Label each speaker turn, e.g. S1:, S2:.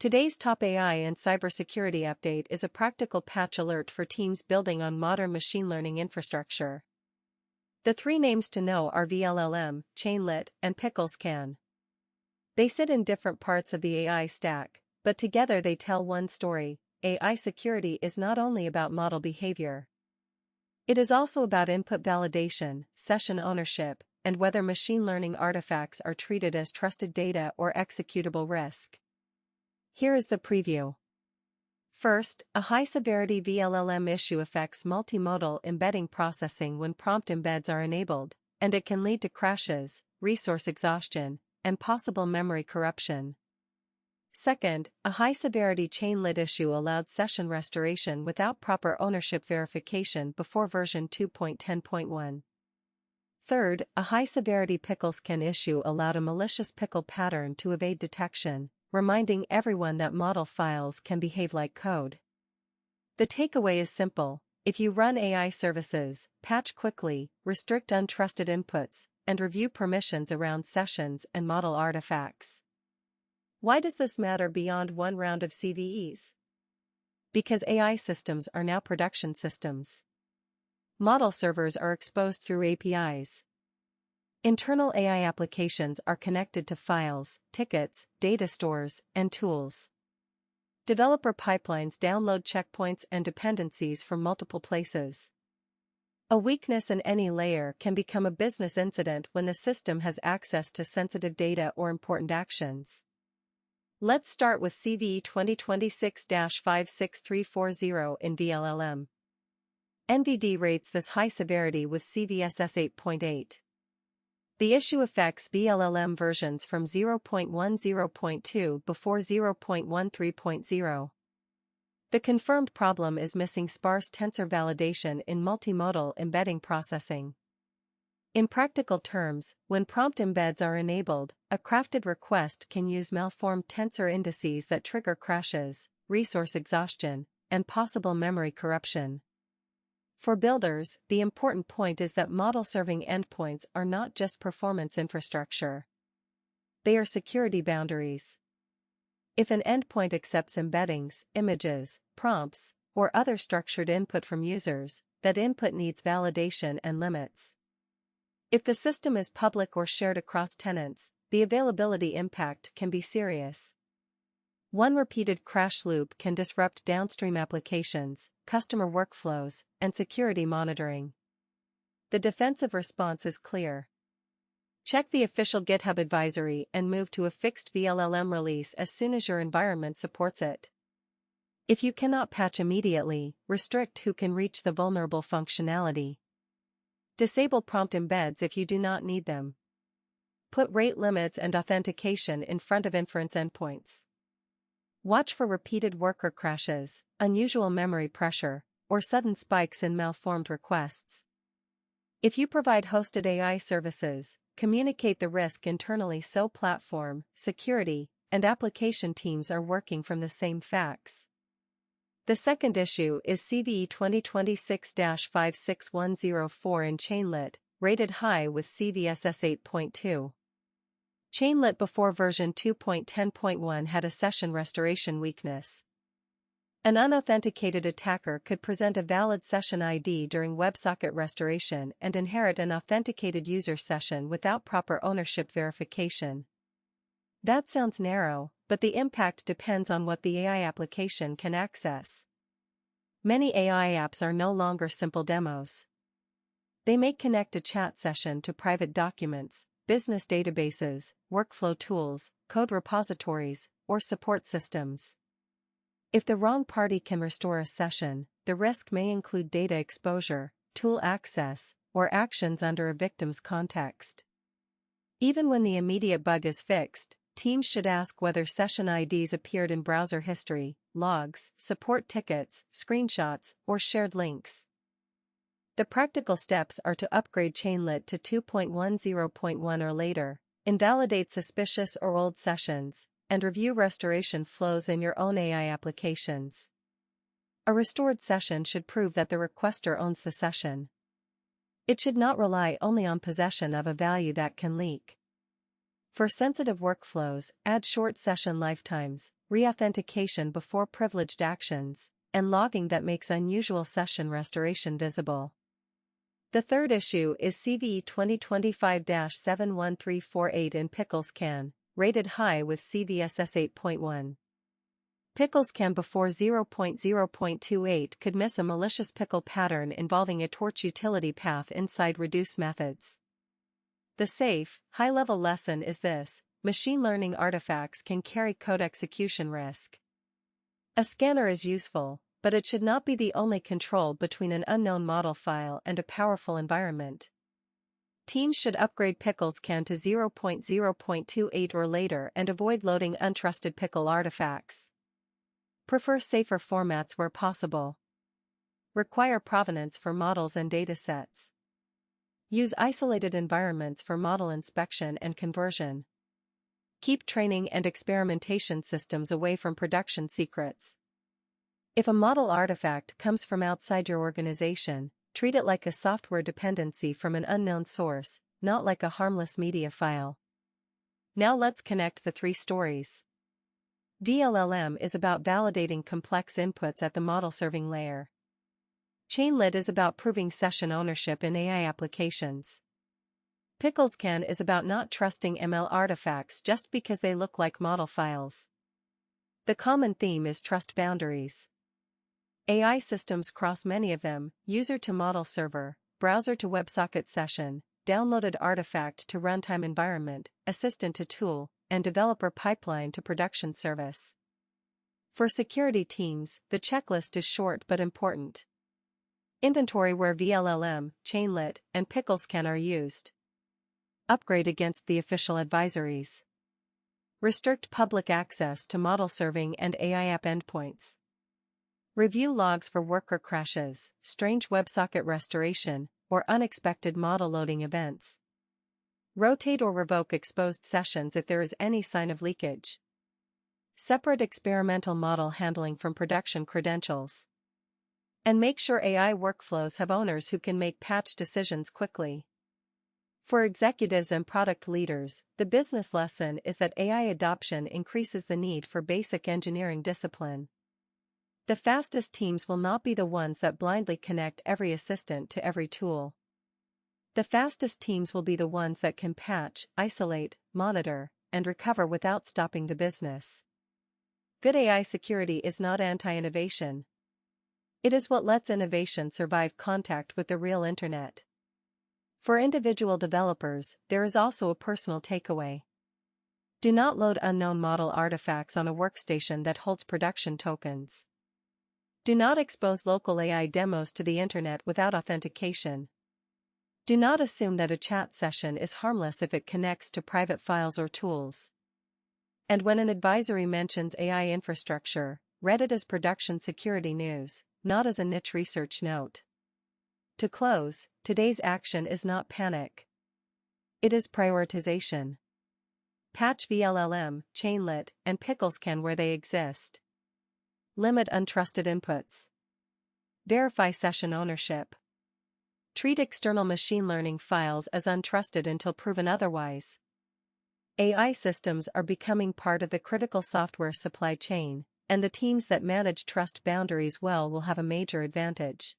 S1: Today's top AI and cybersecurity update is a practical patch alert for teams building on modern machine learning infrastructure. The three names to know are vLLM, Chainlit, and picklescan. They sit in different parts of the AI stack, but together they tell one story: AI security is not only about model behavior. It is also about input validation, session ownership, and whether machine learning artifacts are treated as trusted data or executable risk. Here is the preview. First, a high-severity vLLM issue affects multimodal embedding processing when prompt embeds are enabled, and it can lead to crashes, resource exhaustion, and possible memory corruption. Second, a high-severity Chainlit issue allowed session restoration without proper ownership verification before version 2.10.1. Third, a high-severity picklescan issue allowed a malicious pickle pattern to evade detection, reminding everyone that model files can behave like code. The takeaway is simple: if you run AI services, patch quickly, restrict untrusted inputs, and review permissions around sessions and model artifacts. Why does this matter beyond one round of CVEs? Because AI systems are now production systems. Model servers are exposed through APIs. Internal AI applications are connected to files, tickets, data stores, and tools. Developer pipelines download checkpoints and dependencies from multiple places. A weakness in any layer can become a business incident when the system has access to sensitive data or important actions. Let's start with CVE 2026-56340 in vLLM. NVD rates this high severity with CVSS 8.8. The issue affects vLLM versions from 0.10.2 before 0.13.0. The confirmed problem is missing sparse tensor validation in multimodal embedding processing. In practical terms, when prompt embeds are enabled, a crafted request can use malformed tensor indices that trigger crashes, resource exhaustion, and possible memory corruption. For builders, the important point is that model-serving endpoints are not just performance infrastructure. They are security boundaries. If an endpoint accepts embeddings, images, prompts, or other structured input from users, that input needs validation and limits. If the system is public or shared across tenants, the availability impact can be serious. One repeated crash loop can disrupt downstream applications, customer workflows, and security monitoring. The defensive response is clear. Check the official GitHub advisory and move to a fixed vLLM release as soon as your environment supports it. If you cannot patch immediately, restrict who can reach the vulnerable functionality. Disable prompt embeds if you do not need them. Put rate limits and authentication in front of inference endpoints. Watch for repeated worker crashes, unusual memory pressure, or sudden spikes in malformed requests. If you provide hosted AI services, communicate the risk internally so platform, security, and application teams are working from the same facts. The second issue is CVE 2026-56104 in Chainlit, rated high with CVSS 8.2. Chainlit before version 2.10.1 had a session restoration weakness. An unauthenticated attacker could present a valid session ID during WebSocket restoration and inherit an authenticated user session without proper ownership verification. That sounds narrow, but the impact depends on what the AI application can access. Many AI apps are no longer simple demos. They may connect a chat session to private documents, business databases, workflow tools, code repositories, or support systems. If the wrong party can restore a session, the risk may include data exposure, tool access, or actions under a victim's context. Even when the immediate bug is fixed, teams should ask whether session IDs appeared in browser history, logs, support tickets, screenshots, or shared links. The practical steps are to upgrade Chainlit to 2.10.1 or later, invalidate suspicious or old sessions, and review restoration flows in your own AI applications. A restored session should prove that the requester owns the session. It should not rely only on possession of a value that can leak. For sensitive workflows, add short session lifetimes, re-authentication before privileged actions, and logging that makes unusual session restoration visible. The third issue is CVE 2025-71348 in picklescan, rated high with CVSS 8.1. Picklescan before 0.0.28 could miss a malicious pickle pattern involving a torch utility path inside reduce methods. The safe, high-level lesson is this: machine learning artifacts can carry code execution risk. A scanner is useful, but it should not be the only control between an unknown model file and a powerful environment. Teams should upgrade picklescan to 0.0.28 or later and avoid loading untrusted pickle artifacts. Prefer safer formats where possible. Require provenance for models and datasets. Use isolated environments for model inspection and conversion. Keep training and experimentation systems away from production secrets. If a model artifact comes from outside your organization, treat it like a software dependency from an unknown source, not like a harmless media file. Now let's connect the three stories. vLLM is about validating complex inputs at the model serving layer. Chainlit is about proving session ownership in AI applications. Picklescan is about not trusting ML artifacts just because they look like model files. The common theme is trust boundaries. AI systems cross many of them: user to model server, browser to WebSocket session, downloaded artifact to runtime environment, assistant to tool, and developer pipeline to production service. For security teams, the checklist is short but important. Inventory where vLLM, Chainlit, and Picklescan are used. Upgrade against the official advisories. Restrict public access to model serving and AI app endpoints. Review logs for worker crashes, strange WebSocket restoration, or unexpected model loading events. Rotate or revoke exposed sessions if there is any sign of leakage. Separate experimental model handling from production credentials. And make sure AI workflows have owners who can make patch decisions quickly. For executives and product leaders, the business lesson is that AI adoption increases the need for basic engineering discipline. The fastest teams will not be the ones that blindly connect every assistant to every tool. The fastest teams will be the ones that can patch, isolate, monitor, and recover without stopping the business. Good AI security is not anti-innovation. It is what lets innovation survive contact with the real internet. For individual developers, there is also a personal takeaway. Do not load unknown model artifacts on a workstation that holds production tokens. Do not expose local AI demos to the internet without authentication. Do not assume that a chat session is harmless if it connects to private files or tools. And when an advisory mentions AI infrastructure, read it as production security news, not as a niche research note. To close, today's action is not panic. It is prioritization. Patch vLLM, Chainlit, and Picklescan where they exist. Limit untrusted inputs. Verify session ownership. Treat external machine learning files as untrusted until proven otherwise. AI systems are becoming part of the critical software supply chain, and the teams that manage trust boundaries well will have a major advantage.